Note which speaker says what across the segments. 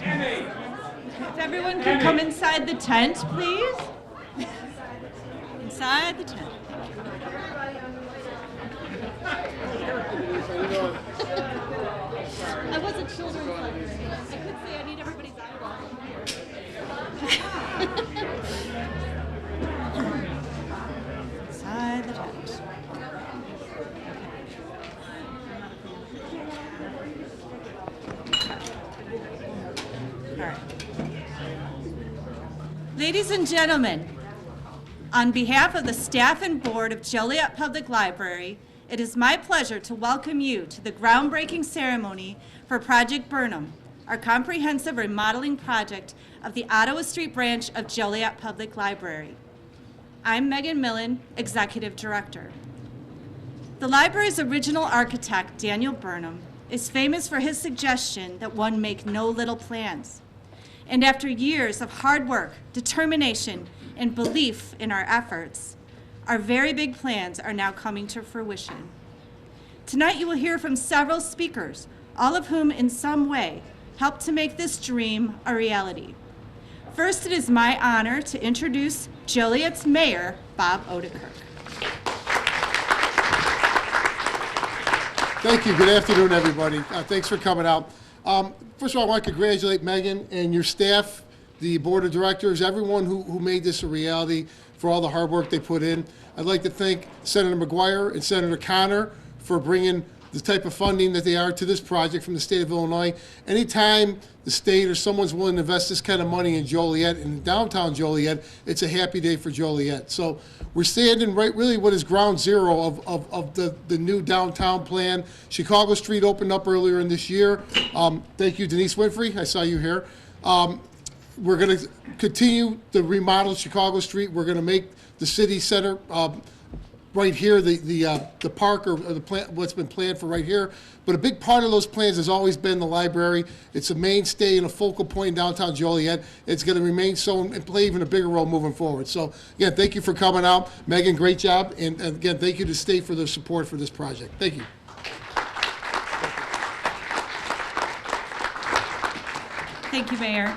Speaker 1: If everyone could come inside the tent, please. Inside the tent. I was a children's librarian. I could say I need everybody's eyeball. Inside the tent. All right. Ladies and gentlemen, on behalf of the staff and board of Joliet Public Library, it is my pleasure to welcome you to the groundbreaking ceremony for Project Burnham, our comprehensive remodeling project of the Ottawa Street branch of Joliet Public Library. I'm Megan Millen, Executive Director. The library's original architect, Daniel Burnham, is famous for his suggestion that one make no little plans. And after years of hard work, determination, and belief in our efforts, our very big plans are now coming to fruition. Tonight you will hear from several speakers, all of whom in some way helped to make this dream a reality. First, it is my honor to introduce Joliet's Mayor, Bob Odenkirk.
Speaker 2: Thank you. Good afternoon, everybody. Thanks for coming out. First of all, I want to congratulate Megan and your staff, the board of directors, everyone who made this a reality for all the hard work they put in. I'd like to thank Senator Mcguire and Senator Connor for bringing the type of funding that they are to this project from the state of Illinois. Anytime the state or someone's willing to invest this kind of money in Joliet, in downtown Joliet, it's a happy day for Joliet. So we're standing right really what is ground zero of the new downtown plan. Chicago Street opened up earlier in this year. Thank you, Denise Winfrey. I saw you here. We're going to continue to remodel Chicago Street. We're going to make the city center right here, the park or the plant, what's been planned for right here. But a big part of those plans has always been the library. It's a mainstay and a focal point in downtown Joliet. It's going to remain so and play even a bigger role moving forward. So again, thank you for coming out. Megan, great job. And again, thank you to state for their support for this project. Thank you.
Speaker 1: Thank you, Mayor.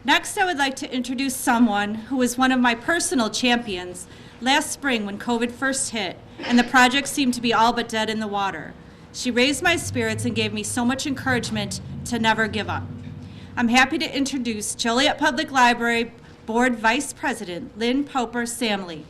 Speaker 1: Next, I would like to introduce someone who was one of my personal champions last spring when COVID first hit and the project seemed to be all but dead in the water. She raised my spirits and gave me so much encouragement to never give up. I'm happy to introduce Joliet Public Library Board Vice President Lynn Poper-Samley.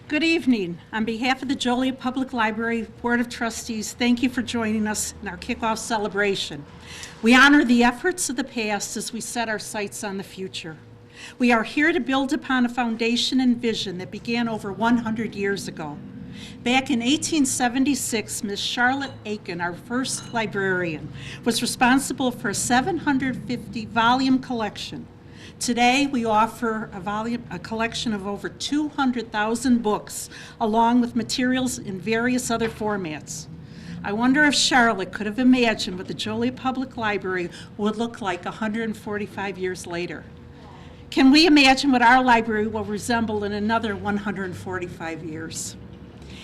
Speaker 3: Good evening. On behalf of the Joliet Public Library Board of Trustees, thank you for joining us in our kickoff celebration. We honor the efforts of the past as we set our sights on the future. We are here to build upon a foundation and vision that began over 100 years ago. Back in 1876, Ms. Charlotte Aiken, our first librarian, was responsible for a 750-volume collection. Today, we offer a collection of over 200,000 books, along with materials in various other formats. I wonder if Charlotte could have imagined what the Joliet Public Library would look like 145 years later. Can we imagine what our library will resemble in another 145 years?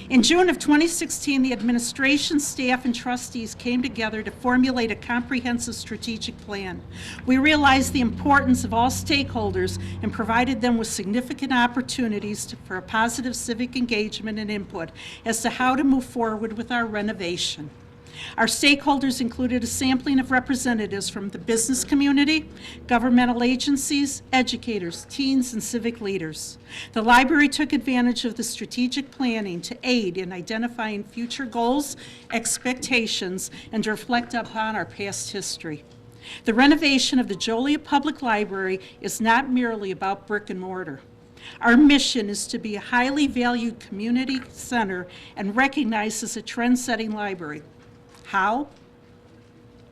Speaker 3: In June of 2016, the administration, staff, and trustees came together to formulate a comprehensive strategic plan. We realized the importance of all stakeholders and provided them with significant opportunities for a positive civic engagement and input as to how to move forward with our renovation. Our stakeholders included a sampling of representatives from the business community, governmental agencies, educators, teens, and civic leaders. The library took advantage of the strategic planning to aid in identifying future goals, expectations, and to reflect upon our past history. The renovation of the Joliet Public Library is not merely about brick and mortar. Our mission is to be a highly valued community center and recognized as a trend-setting library. How?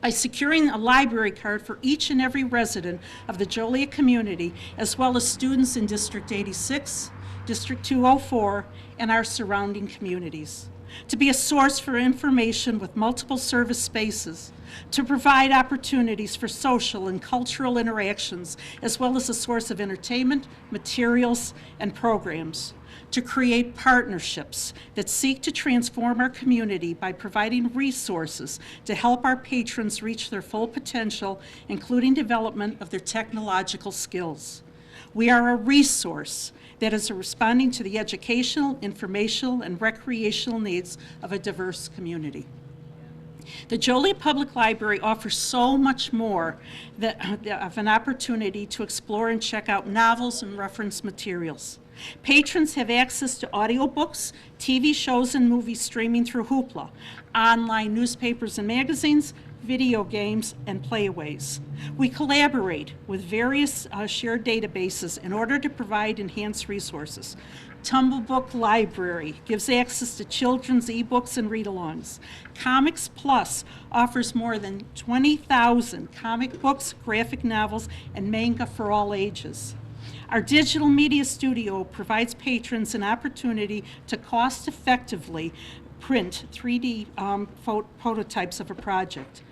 Speaker 3: By securing a library card for each and every resident of the Joliet community, as well as students in District 86, District 204, and our surrounding communities. To be a source for information with multiple service spaces, to provide opportunities for social and cultural interactions, as well as a source of entertainment, materials, and programs. to create partnerships that seek to transform our community by providing resources to help our patrons reach their full potential, including development of their technological skills. We are a resource that is responding to the educational, informational, and recreational needs of a diverse community. The Joliet Public Library offers so much more of an opportunity to explore and check out novels and reference materials. Patrons have access to audiobooks, TV shows, and movies streaming through Hoopla, online newspapers and magazines, video games, and playaways. We collaborate with various shared databases in order to provide enhanced resources. Tumblebook Library gives access to children's ebooks and read-alongs. Comics Plus offers more than 20,000 comic books, graphic novels, and manga for all ages. Our digital media studio provides patrons an opportunity to cost-effectively print 3D prototypes of a project.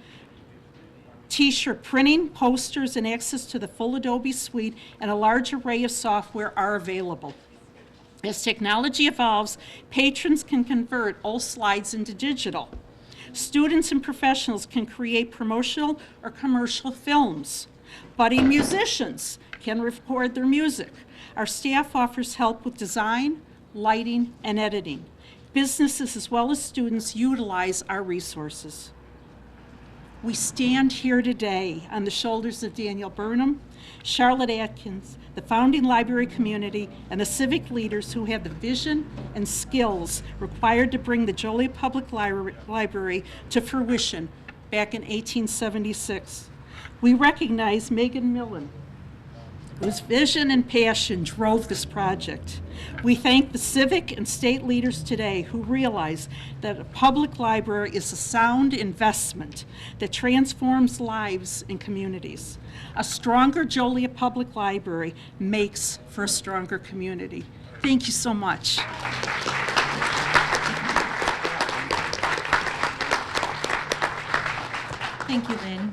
Speaker 3: T-shirt printing, posters, and access to the full Adobe suite and a large array of software are available. As technology evolves, patrons can convert old slides into digital. Students and professionals can create promotional or commercial films. Budding musicians can record their music. Our staff offers help with design, lighting, and editing. Businesses as well as students utilize our resources. We stand here today on the shoulders of Daniel Burnham, Charlotte Atkins, the founding library community, and the civic leaders who had the vision and skills required to bring the Joliet Public Library to fruition back in 1876. We recognize Megan Millen, whose vision and passion drove this project. We thank the civic and state leaders today who realize that a public library is a sound investment that transforms lives and communities. A stronger Joliet Public Library makes for a stronger community. Thank you so much.
Speaker 1: Thank you, Lynn.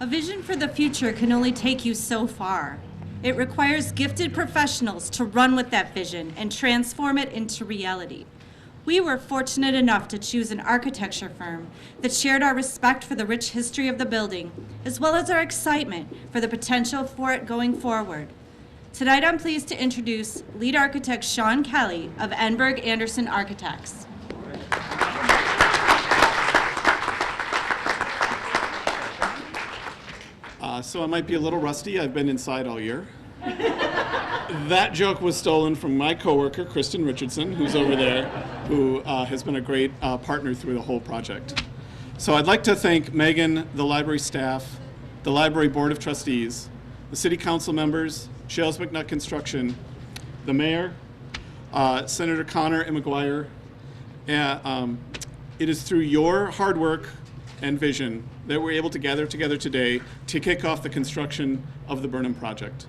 Speaker 1: A vision for the future can only take you so far. It requires gifted professionals to run with that vision and transform it into reality. We were fortunate enough to choose an architecture firm that shared our respect for the rich history of the building, as well as our excitement for the potential for it going forward. Tonight, I'm pleased to introduce lead architect Sean Kelly of Enberg Anderson Architects.
Speaker 4: So I might be a little rusty. I've been inside all year. That joke was stolen from my coworker, Kristen Richardson, who's over there, who has been a great partner through the whole project. So I'd like to thank Megan, the library staff, the library board of trustees, the city council members, Shales McNutt Construction, the mayor, Senator Connor and McGuire. It is through your hard work and vision that we're able to gather together today to kick off the construction of the Burnham project.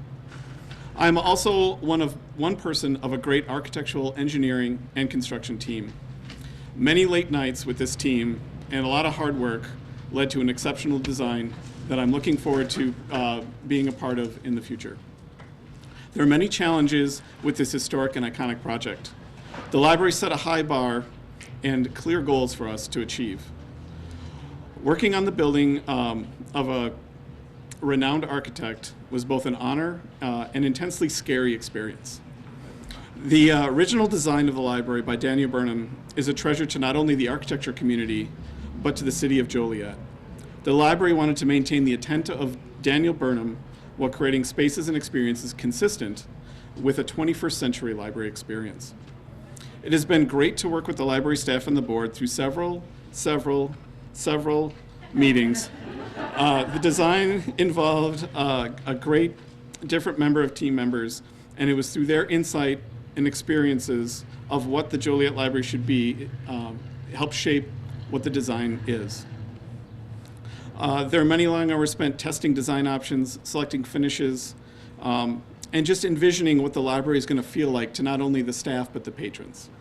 Speaker 4: I'm also one person of a great architectural engineering and construction team. Many late nights with this team and a lot of hard work led to an exceptional design that I'm looking forward to being a part of in the future. There are many challenges with this historic and iconic project. The library set a high bar and clear goals for us to achieve. Working on the building of a renowned architect was both an honor and intensely scary experience. The original design of the library by Daniel Burnham is a treasure to not only the architecture community, but to the city of Joliet. The library wanted to maintain the intent of Daniel Burnham while creating spaces and experiences consistent with a 21st century library experience. It has been great to work with the library staff and the board through several meetings. The design involved a great different member of team members, and it was through their insight and experiences of what the Joliet Library should be, help shape what the design is. There are many long hours spent testing design options, selecting finishes, and just envisioning what the library is going to feel like to not only the staff but the patrons.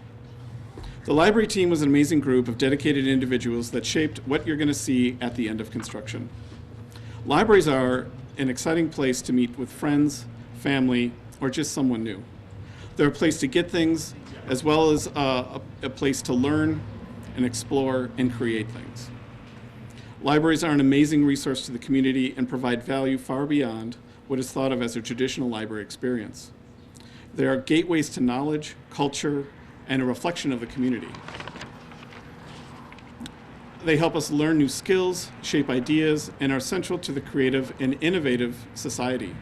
Speaker 4: The library team was an amazing group of dedicated individuals that shaped what you're going to see at the end of construction. Libraries are an exciting place to meet with friends, family, or just someone new. They're a place to get things, as well as a place to learn and explore and create things. Libraries are an amazing resource to the community and provide value far beyond what is thought of as a traditional library experience. They are gateways to knowledge, culture, and a reflection of the community. They help us learn new skills, shape ideas, and are central to the creative and innovative society.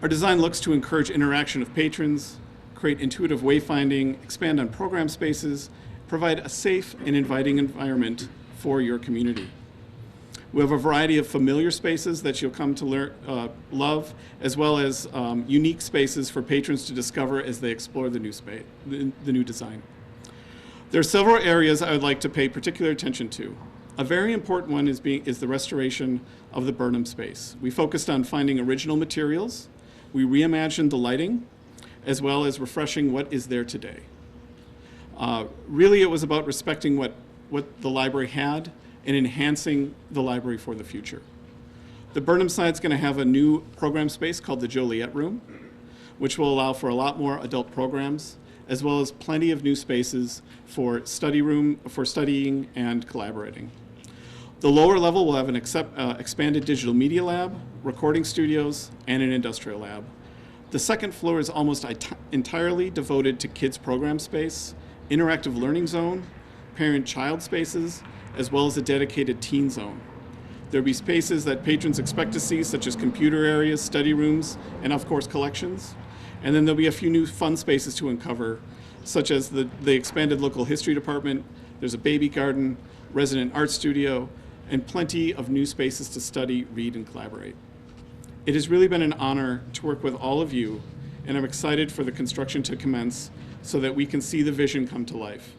Speaker 4: Our design looks to encourage interaction of patrons, create intuitive wayfinding, expand on program spaces, provide a safe and inviting environment for your community. We have a variety of familiar spaces that you'll come to love, as well as unique spaces for patrons to discover as they explore the new design. There are several areas I would like to pay particular attention to. A very important one is the restoration of the Burnham space. We focused on finding original materials. We reimagined the lighting, as well as refreshing what is there today. Really, it was about respecting what the library had and enhancing the library for the future. The Burnham side's going to have a new program space called the Joliet Room, which will allow for a lot more adult programs, as well as plenty of new spaces for studying and collaborating. The lower level will have an expanded digital media lab, recording studios, and an industrial lab. The second floor is almost entirely devoted to kids program space, interactive learning zone, parent-child spaces, as well as a dedicated teen zone. There'll be spaces that patrons expect to see, such as computer areas, study rooms, and of course collections. And then there'll be a few new fun spaces to uncover, such as the expanded local history department. There's a baby garden, resident art studio, and plenty of new spaces to study, read, and collaborate. It has really been an honor to work with all of you, and I'm excited for the construction to commence so that we can see the vision come to life.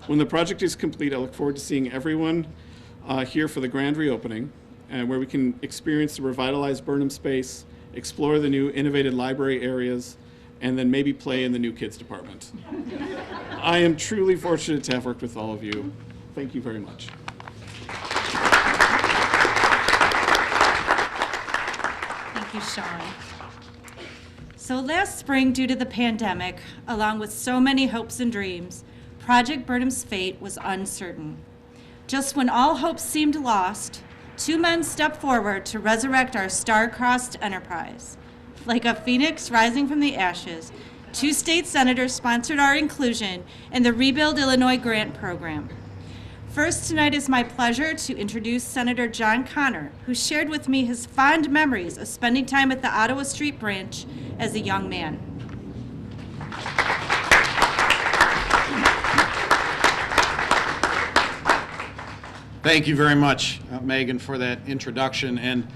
Speaker 4: When the project is complete, I look forward to seeing everyone here for the grand reopening, where we can experience the revitalized Burnham space, explore the new innovative library areas, and then maybe play in the new kids department. I am truly fortunate to have worked with all of you. Thank you very much.
Speaker 1: Thank you, Sean. So last spring, due to the pandemic, along with so many hopes and dreams, Project Burnham's fate was uncertain. Just when all hope seemed lost, two men stepped forward to resurrect our star-crossed enterprise. Like a phoenix rising from the ashes, two state senators sponsored our inclusion in the Rebuild Illinois Grant Program. First, tonight is my pleasure to introduce Senator John Connor, who shared with me his fond memories of spending time at the Ottawa Street branch as a young man.
Speaker 5: Thank you very much, Megan, for that introduction. And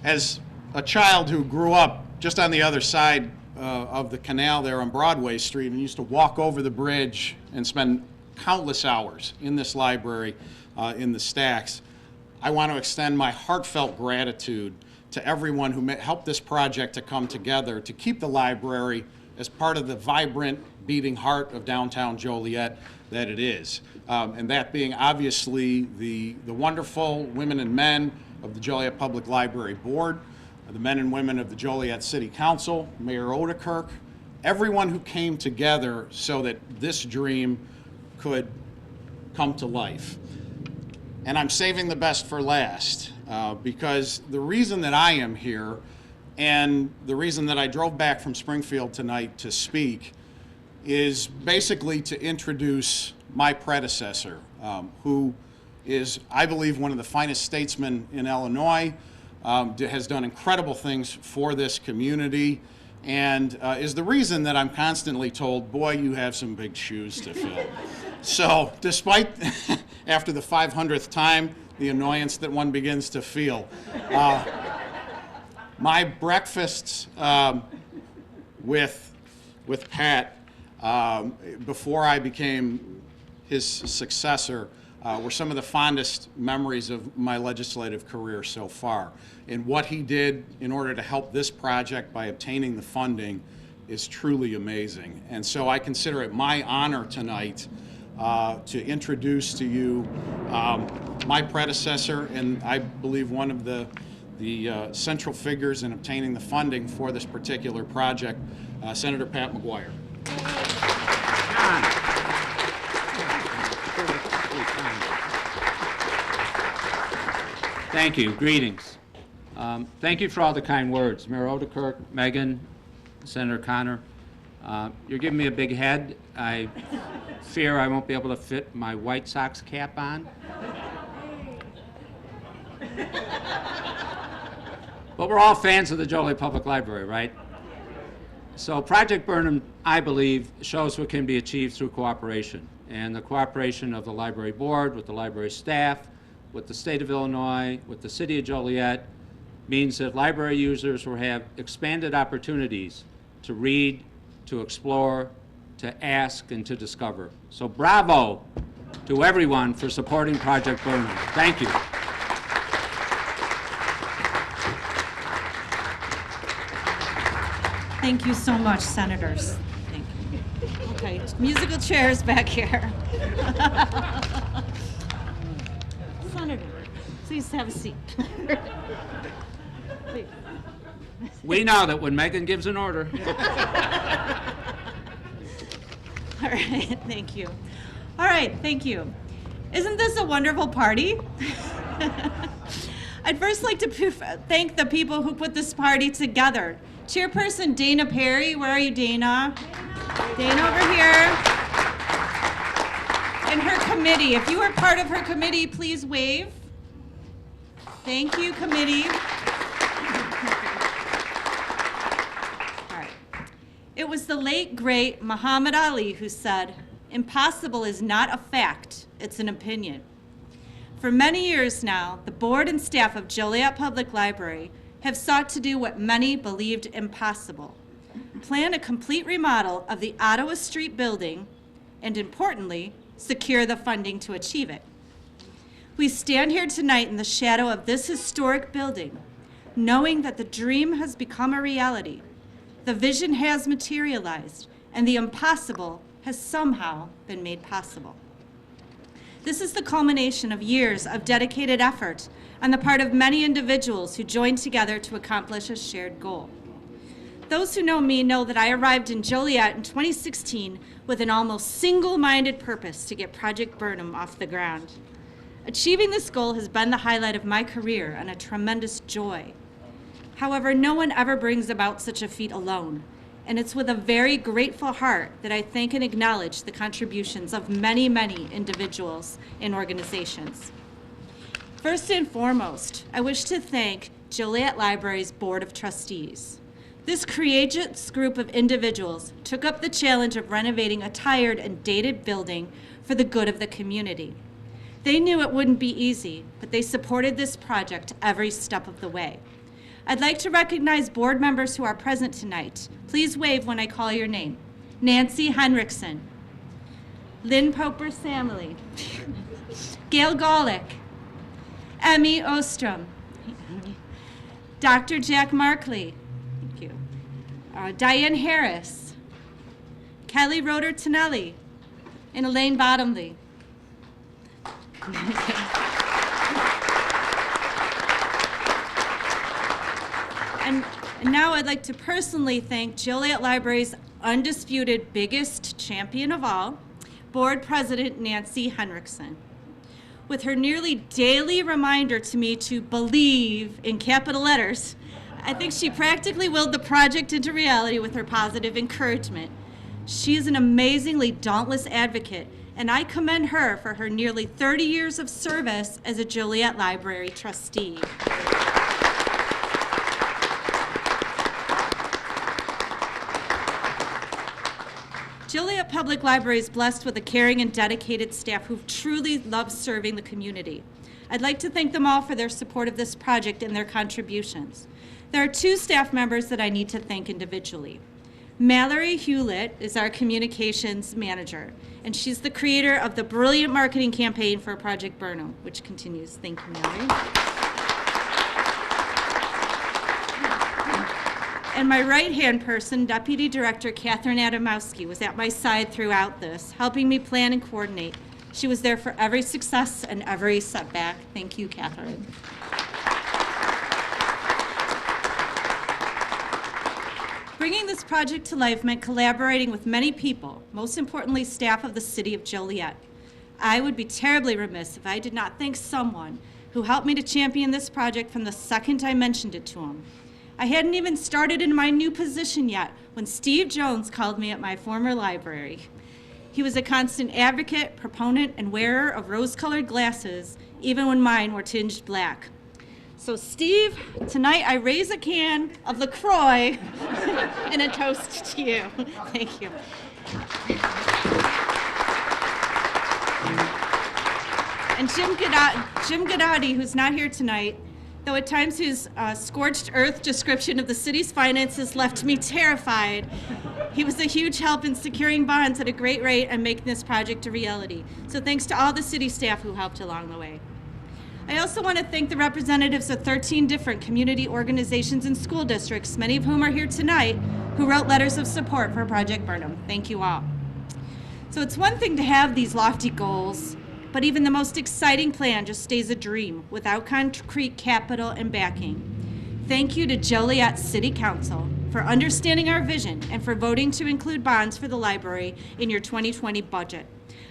Speaker 5: as a child who grew up just on the other side of the canal there on Broadway Street and used to walk over the bridge and spend countless hours in this library, in the stacks, I want to extend my heartfelt gratitude to everyone who helped this project to come together to keep the library as part of the vibrant, beating heart of downtown Joliet that it is. And that being obviously the wonderful women and men of the Joliet Public Library Board, the men and women of the Joliet City Council, Mayor Odekirk, everyone who came together so that this dream could come to life. And I'm saving the best for last, because the reason that I am here and the reason that I drove back from Springfield tonight to speak is basically to introduce my predecessor, who is, I believe, one of the finest statesmen in Illinois, has done incredible things for this community, and is the reason that I'm constantly told, boy, you have some big shoes to fill. So despite, after the 500th time, the annoyance that one begins to feel, my breakfasts with Pat before I became his successor were some of the fondest memories of my legislative career so far. And what he did in order to help this project by obtaining the funding is truly amazing. And so I consider it my honor tonight to introduce to you my predecessor, and I believe one of the central figures in obtaining the funding for this particular project, Senator Pat Mcguire.
Speaker 6: Thank you. Greetings. Thank you for all the kind words. Mayor Odekirk, Megan, Senator Connor. You're giving me a big head. I fear I won't be able to fit my White Sox cap on. But we're all fans of the Joliet Public Library, right? So Project Burnham, I believe, shows what can be achieved through cooperation. And the cooperation of the library board, with the library staff, with the state of Illinois, with the city of Joliet, means that library users will have expanded opportunities to read, to explore, to ask, and to discover. So bravo to everyone for supporting Project Burnham. Thank you.
Speaker 1: Thank you so much, Senators. Thank you. Okay, musical chairs back here. Senator, please have a seat. Please.
Speaker 6: We know that when Megan gives an order.
Speaker 1: All right, thank you. All right, thank you. Isn't this a wonderful party? I'd first like to thank the people who put this party together. Chairperson Dana Perry, where are you, Dana? Dana over here. And her committee. If you are part of her committee, please wave. Thank you, committee. All right. It was the late, great Muhammad Ali who said, "Impossible is not a fact, it's an opinion." For many years now, the board and staff of Joliet Public Library have sought to do what many believed impossible: plan a complete remodel of the Ottawa Street building and, importantly, secure the funding to achieve it. We stand here tonight in the shadow of this historic building, knowing that the dream has become a reality, the vision has materialized, and the impossible has somehow been made possible. This is the culmination of years of dedicated effort on the part of many individuals who joined together to accomplish a shared goal. Those who know me know that I arrived in Joliet in 2016 with an almost single-minded purpose to get Project Burnham off the ground. Achieving this goal has been the highlight of my career and a tremendous joy. However, no one ever brings about such a feat alone, and it's with a very grateful heart that I thank and acknowledge the contributions of many, many individuals and organizations. First and foremost, I wish to thank Joliet Library's Board of Trustees. This courageous group of individuals took up the challenge of renovating a tired and dated building for the good of the community. They knew it wouldn't be easy, but they supported this project every step of the way. I'd like to recognize board members who are present tonight. Please wave when I call your name. Nancy Henriksen, Lynn Poper-Samley, Gail Golick, Emmy Ostrom, Dr. Jack Markley, thank you, Diane Harris, Kelly Roeder-Tonelli, and Elaine Bottomley. And now I'd like to personally thank Joliet Library's undisputed biggest champion of all, Board President Nancy Henriksen. With her nearly daily reminder to me to believe in capital letters, I think she practically willed the project into reality with her positive encouragement. She is an amazingly dauntless advocate, and I commend her for her nearly 30 years of service as a Joliet Library trustee. Joliet Public Library is blessed with a caring and dedicated staff who truly love serving the community. I'd like to thank them all for their support of this project and their contributions. There are two staff members that I need to thank individually. Mallory Hewlett is our communications manager, and she's the creator of the brilliant marketing campaign for Project Burnham, which continues. Thank you, Mallory. And my right-hand person, Deputy Director Catherine Adamowski, was at my side throughout this, helping me plan and coordinate. She was there for every success and every setback. Thank you, Bringing this project to life meant collaborating with many people, most importantly staff of the City of Joliet. I would be terribly remiss if I did not thank someone who helped me to champion this project from the second I mentioned it to him. I hadn't even started in my new position yet when Steve Jones called me at my former library. He was a constant advocate, proponent, and wearer of rose-colored glasses, even when mine were tinged black. So Steve, tonight I raise a can of LaCroix and a toast to you. Thank you. And Jim Gadotti, who's not here tonight, though at times his scorched earth description of the city's finances left me terrified, he was a huge help in securing bonds at a great rate and making this project a reality. So thanks to all the city staff who helped along the way. I also want to thank the representatives of 13 different community organizations and school districts, many of whom are here tonight, who wrote letters of support for Project Burnham. Thank you all. So it's one thing to have these lofty goals, but even the most exciting plan just stays a dream without concrete capital and backing. Thank you to Joliet City Council for understanding our vision and for voting to include bonds for the library in your 2020 budget.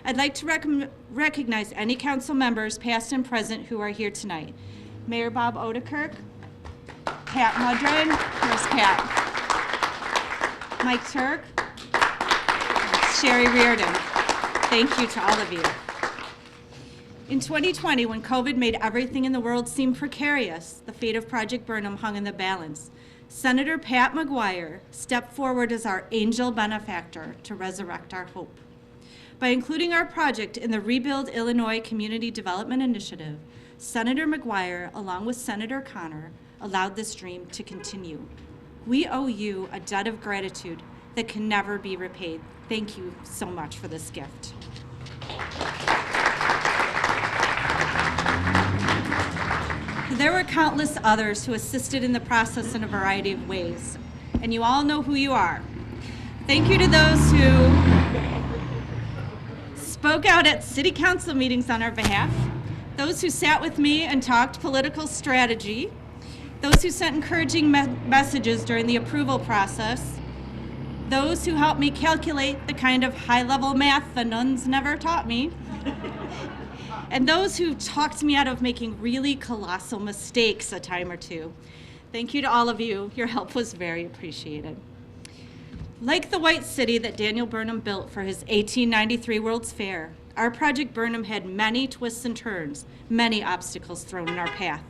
Speaker 1: I'd like to recognize any council members, past and present, who are here tonight. Mayor Bob Odekirk, Pat Mudrin, where's Pat? Mike Turk, Sherry Reardon. Thank you to all of you. In 2020, when COVID made everything in the world seem precarious, the fate of Project Burnham hung in the balance. Senator Pat Mcguire stepped forward as our angel benefactor to resurrect our hope. By including our project in the Rebuild Illinois Community Development Initiative, Senator Mcguire, along with Senator Connor, allowed this dream to continue. We owe you a debt of gratitude that can never be repaid. Thank you so much for this gift. There were countless others who assisted in the process in a variety of ways, and you all know who you are. Thank you to those who spoke out at city council meetings on our behalf, those who sat with me and talked political strategy, those who sent encouraging messages during the approval process, those who helped me calculate the kind of high-level math the nuns never taught me, and those who talked me out of making really colossal mistakes a time or two. Thank you to all of you. Your help was very appreciated. Like the White City that Daniel Burnham built for his 1893 World's Fair, our Project Burnham had many twists and turns, many obstacles thrown in our path.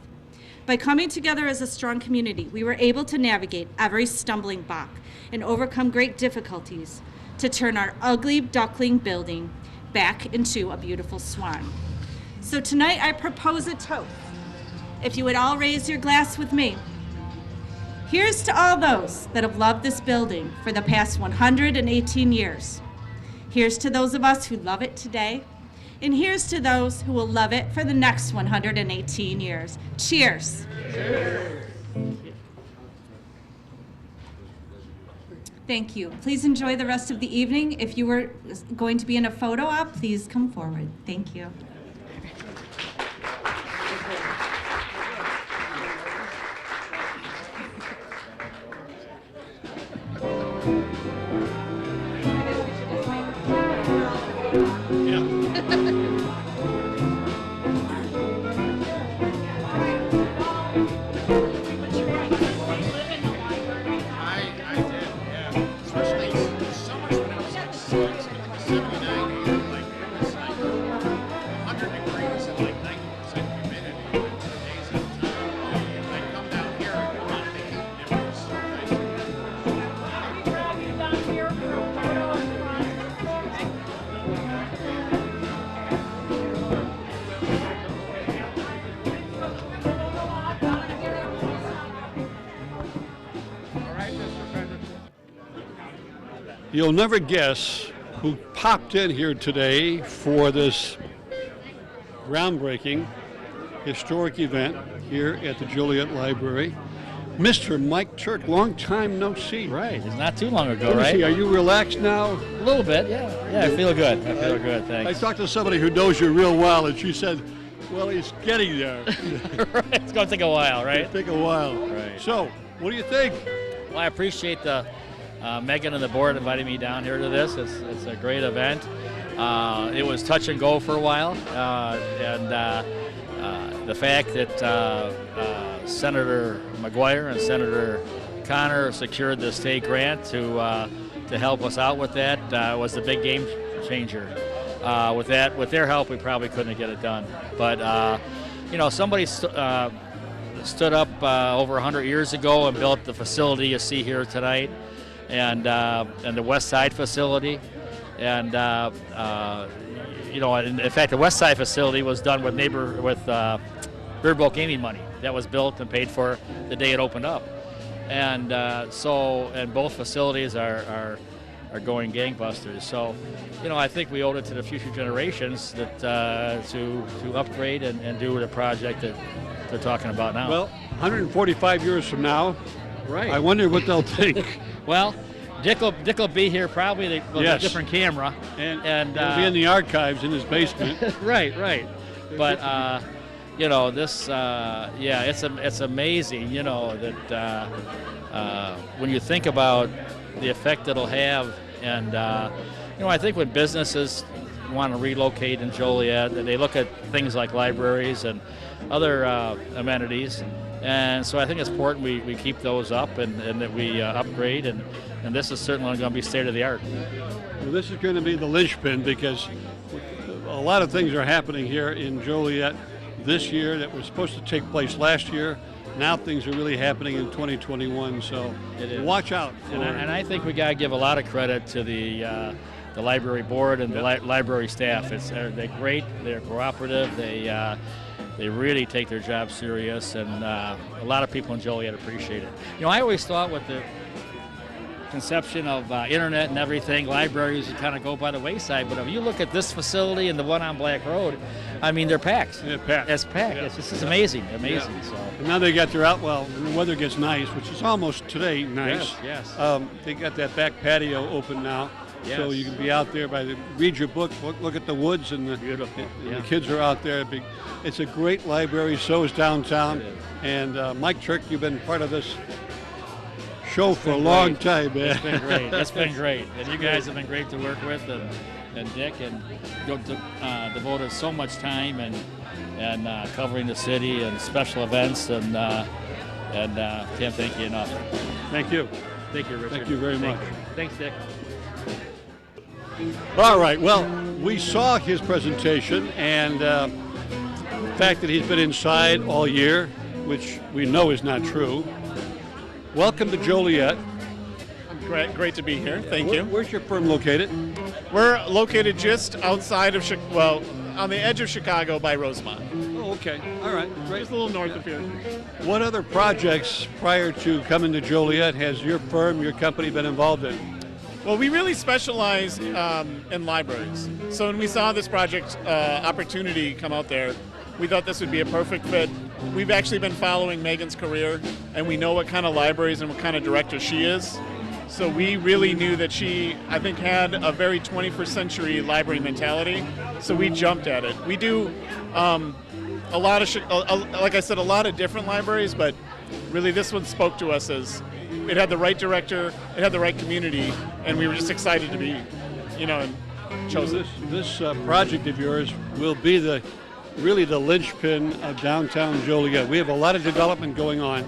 Speaker 1: By coming together as a strong community, we were able to navigate every stumbling block and overcome great difficulties to turn our ugly duckling building back into a beautiful swan. So tonight I propose a toast. If you would all raise your glass with me. Here's to all those that have loved this building for the past 118 years. Here's to those of us who love it today. And here's to those who will love it for the next 118 years. Cheers. Cheers. Thank you. Please enjoy the rest of the evening. If you were going to be in a photo op, please come forward. Thank you.
Speaker 7: You'll never guess who popped in here today for this groundbreaking historic event here at the Joliet Library. Mr. Mike Turk, long time no see.
Speaker 8: Right, it's not too long ago,
Speaker 7: Let me
Speaker 8: right?
Speaker 7: see, are you relaxed now?
Speaker 8: A little bit, yeah. Yeah, I feel good. I feel good,
Speaker 7: I
Speaker 8: thanks.
Speaker 7: talked to somebody who knows you real well, and she said, well, he's getting there.
Speaker 8: Right, it's going to take a while, right?
Speaker 7: It'll take a while.
Speaker 8: Right.
Speaker 7: So, what do you think?
Speaker 8: Well, I appreciate the Megan and the board invited me down here to this. It's a great event. It was touch and go for a while, and the fact that Senator Mcguire and Senator Connor secured the state grant to help us out with that was the big game changer. With their help, we probably couldn't get it done. But somebody stood up over 100 years ago and built the facility you see here tonight, and the West Side facility, and in fact, the West Side facility was done with Bird Bowl gaming money that was built and paid for the day it opened up, and both facilities are going gangbusters. So, I think we owe it to the future generations that to upgrade and do the project that they're talking about now.
Speaker 7: Well, 145 years from now,
Speaker 8: right.
Speaker 7: I wonder what they'll think.
Speaker 8: Well, Dick will be here probably with
Speaker 7: Yes.
Speaker 8: a different camera.
Speaker 7: And he'll be in the archives in his basement.
Speaker 8: Right. But this it's amazing, that when you think about the effect it'll have, and I think when businesses want to relocate in Joliet, and they look at things like libraries and other amenities, and so I think it's important we keep those up and that we upgrade, and this is certainly going to be state of the art.
Speaker 7: Well, this is going to be the linchpin, because a lot of things are happening here in Joliet this year that were supposed to take place last year. Now things are really happening in 2021, so watch out.
Speaker 8: And I think we got to give a lot of credit to the library board and the library staff. They're great. They're cooperative. They really take their job serious, and a lot of people in Joliet appreciate it. I always thought with the conception of internet and everything, libraries would kind of go by the wayside. But if you look at this facility and the one on Black Road, I mean, they're packed.
Speaker 7: They're packed.
Speaker 8: It's packed.
Speaker 7: Yeah.
Speaker 8: It's amazing.
Speaker 7: Yeah.
Speaker 8: So.
Speaker 7: And now they got their when the weather gets nice, which is almost today nice.
Speaker 8: Yes.
Speaker 7: They got that back patio open now.
Speaker 8: Yes.
Speaker 7: So you can be out there read your book, look at the woods, and the kids are out there. It's a great library, so is downtown. And Mike Turk, you've been part of this show for a long time, man.
Speaker 8: It's been great. It's been great. And you guys have been great to work with, and Dick, and devoted so much time and covering the city and special events, and can't thank you enough.
Speaker 7: Thank you.
Speaker 8: Thank you, Richard.
Speaker 7: Thank you very much.
Speaker 8: Thanks, Dick.
Speaker 7: All right, well, we saw his presentation, and the fact that he's been inside all year, which we know is not true. Welcome to Joliet.
Speaker 4: Great to be here. Thank you.
Speaker 7: Where's your firm located?
Speaker 4: We're located just outside of on the edge of Chicago by Rosemont.
Speaker 7: Oh, okay. All right. Great.
Speaker 4: Just a little north of here.
Speaker 7: What other projects prior to coming to Joliet has your firm, your company been involved in?
Speaker 4: Well, we really specialize in libraries. So when we saw this project opportunity come out there, we thought this would be a perfect fit. We've actually been following Megan's career, and we know what kind of libraries and what kind of director she is. So we really knew that she, I think, had a very 21st century library mentality. So we jumped at it. We do a lot of, like I said, a lot of different libraries, but really this one spoke to us as it had the right director, it had the right community, and we were just excited to be, and chose it.
Speaker 7: This project of yours will be really the linchpin of downtown Joliet. We have a lot of development going on,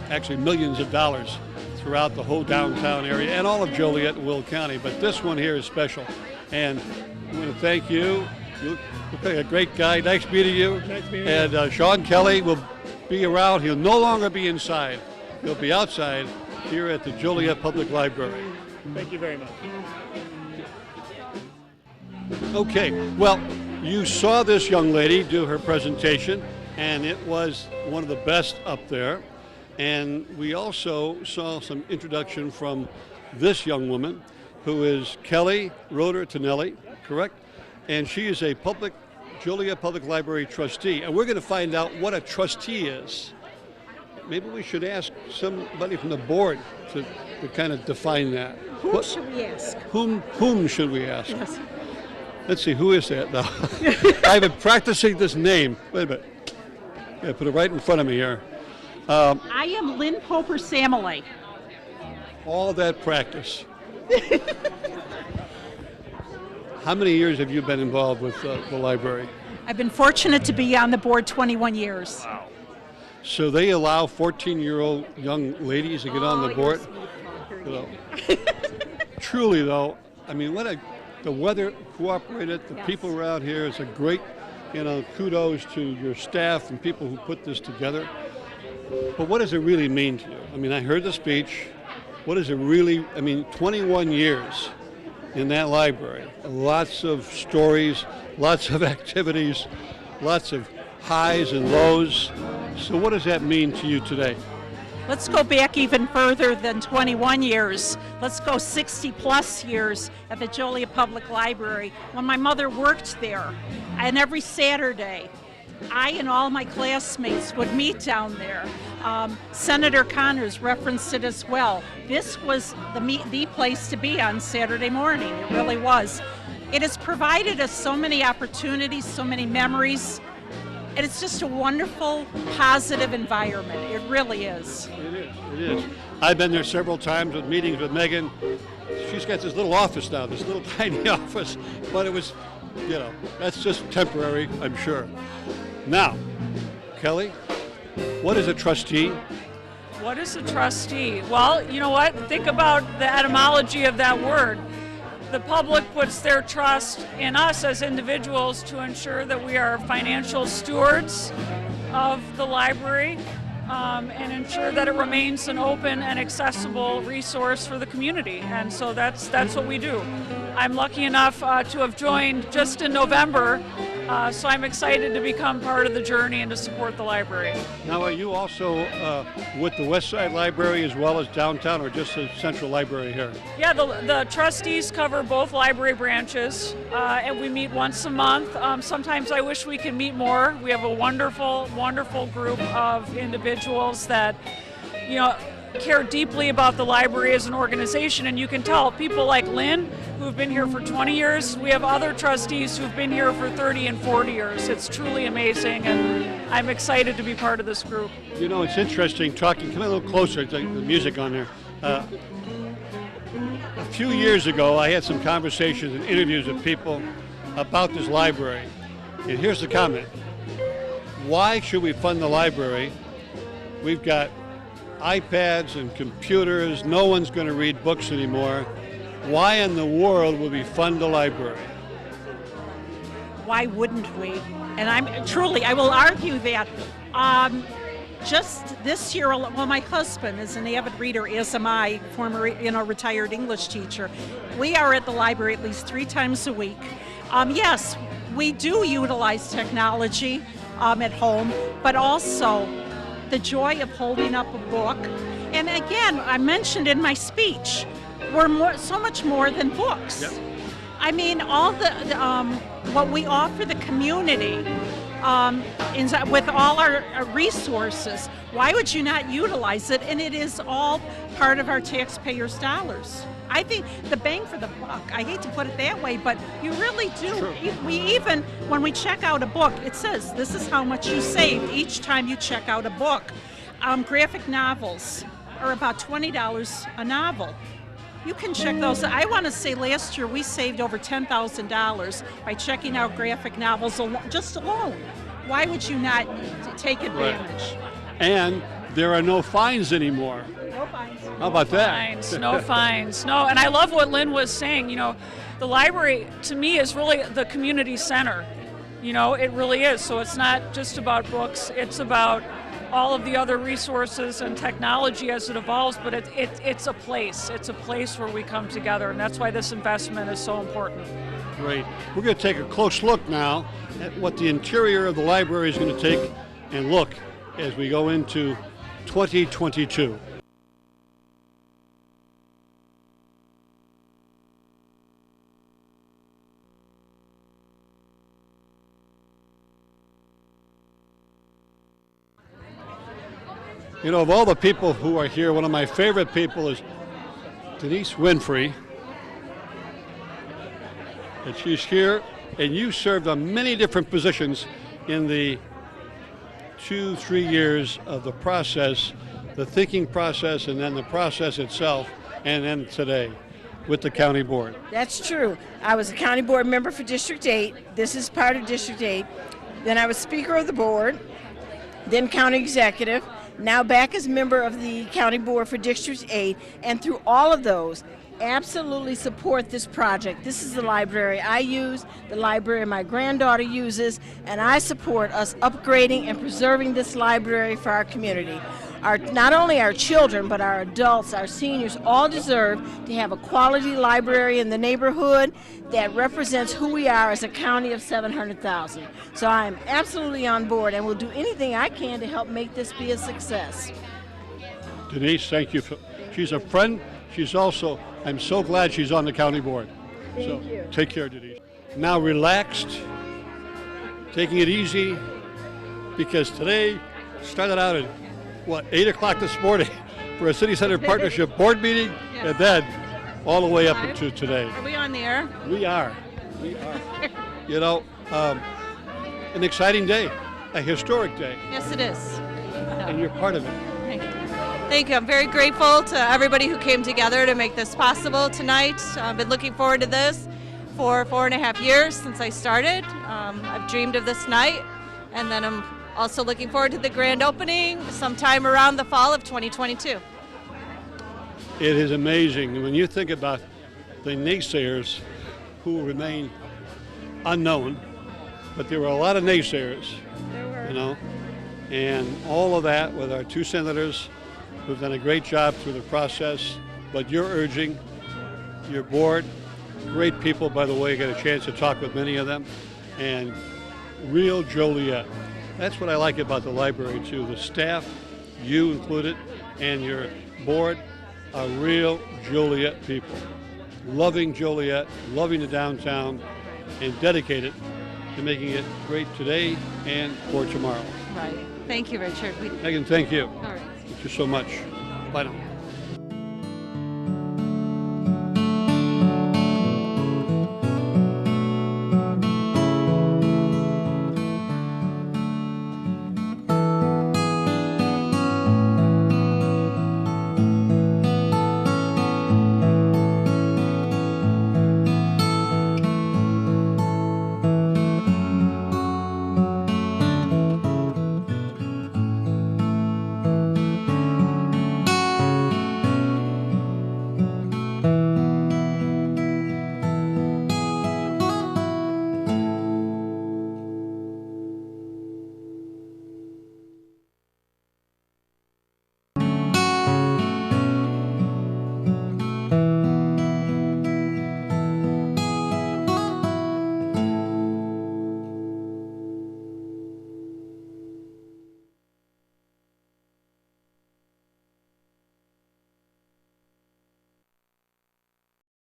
Speaker 7: actually millions of dollars throughout the whole downtown area and all of Joliet and Will County, but this one here is special. And I want to thank you. You look like a great guy. Nice meeting you.
Speaker 4: Nice meeting you.
Speaker 7: And Sean Kelly will be around. He'll no longer be inside. He'll be outside here at the Joliet Public Library.
Speaker 4: Thank you very much.
Speaker 7: Okay, well, you saw this young lady do her presentation, and it was one of the best up there. And we also saw some introduction from this young woman, who is Kelly Roeder Tonelli, correct? And she is a Joliet Public Library trustee. And we're going to find out what a trustee is. Maybe we should ask somebody from the board to kind of define that.
Speaker 3: Whom should we ask?
Speaker 7: Whom should we ask?
Speaker 3: Yes.
Speaker 7: Let's see, who is that now? I've been practicing this name. Wait a minute. Yeah, put it right in front of me here.
Speaker 3: I am Lynn Poper Samalay.
Speaker 7: all that practice. How many years have you been involved with the library?
Speaker 3: I've been fortunate to be on the board 21 years.
Speaker 7: So they allow 14-year-old young ladies to get on the board? You know, truly, though, I mean, the weather cooperated, the people around here, it's a great, kudos to your staff and people who put this together. But what does it really mean to you? I mean, I heard the speech. What does it really, 21 years in that library, lots of stories, lots of activities, lots of highs and lows. So what does that mean to you today?
Speaker 3: Let's go back even further than 21 years. Let's go 60 plus years at the Joliet Public Library when my mother worked there. And every Saturday, I and all my classmates would meet down there. Senator Connors referenced it as well. This was the place to be on Saturday morning. It really was. It has provided us so many opportunities, so many memories, and it's just a wonderful, positive environment. It really is.
Speaker 7: It is. I've been there several times with meetings with Megan. She's got this little office now, this little tiny office, but it was, that's just temporary, I'm sure. Now, Kelly, what is a trustee?
Speaker 9: What is a trustee? Well, you know what? Think about the etymology of that word. The public puts their trust in us as individuals to ensure that we are financial stewards of the library and ensure that it remains an open and accessible resource for the community. And so that's what we do. I'm lucky enough to have joined just in November, so I'm excited to become part of the journey and to support the library.
Speaker 7: Now, are you also with the West Side Library as well as downtown, or just the Central Library here?
Speaker 9: Yeah, the trustees cover both library branches, and we meet once a month. Sometimes I wish we could meet more. We have a wonderful, wonderful group of individuals that, care deeply about the library as an organization, and you can tell people like Lynn, who've been here for 20 years. We have other trustees who've been here for 30 and 40 years. It's truly amazing, and I'm excited to be part of this group.
Speaker 7: It's interesting talking, come a little closer to the music on there. A few years ago, I had some conversations and interviews with people about this library, and here's the comment. Why should we fund the library? We've got iPads and computers. No one's going to read books anymore. Why in the world would we fund the library?
Speaker 3: Why wouldn't we? And I will argue that just this year, well, my husband is an avid reader, as am I, former, retired English teacher. We are at the library at least 3 times a week. Yes, we do utilize technology at home, but also the joy of holding up a book. And again, I mentioned in my speech, we're so much more than books. Yep. I mean, all the what we offer the community with all our resources, why would you not utilize it? And it is all part of our taxpayers' dollars. I think the bang for the buck, I hate to put it that way, but you really do. Sure. When we check out a book, it says this is how much you saved each time you check out a book. Graphic novels are about $20 a novel. You can check those. I want to say last year we saved over $10,000 by checking out graphic novels just alone. Why would you not take advantage?
Speaker 7: Right. And there are no fines anymore.
Speaker 3: No fines.
Speaker 7: How about that?
Speaker 9: No fines. No, and I love what Lynn was saying. The library to me is really the community center. It really is. So it's not just about books. It's about all of the other resources and technology as it evolves, but it's a place. It's a place where we come together, and that's why this investment is so important.
Speaker 7: Great. We're going to take a close look now at what the interior of the library is going to take and look as we go into 2022. Of all the people who are here, one of my favorite people is Denise Winfrey. And she's here, and you served on many different positions in the 2-3 years of the process, the thinking process, and then the process itself. and then today with the county board.
Speaker 10: That's true. I was a county board member for District 8. This is part of District 8. Then I was speaker of the board, then county executive, now back as member of the county board for District 8. And through all of those, absolutely support this project. This is the library I use, the library my granddaughter uses, and I support us upgrading and preserving this library for our community. Not only our children, but our adults, our seniors, all deserve to have a quality library in the neighborhood that represents who we are as a county of 700,000. So I'm absolutely on board and will do anything I can to help make this be a success.
Speaker 7: Denise, thank you. She's a friend. She's also, I'm so glad she's on the county board.
Speaker 10: Thank you.
Speaker 7: Take care, Denise. Now relaxed, taking it easy, because today started out at, 8 o'clock this morning for a City Center Partnership board meeting, and then all the way up into today.
Speaker 1: Are we on the air?
Speaker 7: We are. You know, an exciting day, a historic day,
Speaker 1: Yes, it is.
Speaker 7: and you're part of it.
Speaker 1: Thank you. I'm very grateful to everybody who came together to make this possible tonight. I've been looking forward to this for 4.5 years since I started. I've dreamed of this night, and then I'm also looking forward to the grand opening sometime around the fall of 2022.
Speaker 7: It is amazing when you think about the naysayers who remain unknown, but there were a lot of naysayers, you know, and all of that with our two senators who've done a great job through the process, but you're urging, your board, great people, by the way, got a chance to talk with many of them, and real Joliet. That's what I like about the library too. The staff, you included, and your board are real Joliet people. Loving Joliet, loving the downtown, and dedicated to making it great today and for tomorrow.
Speaker 1: Right. Thank you, Richard.
Speaker 7: Megan, thank you.
Speaker 1: All right.
Speaker 7: Thank you so much. Bye now.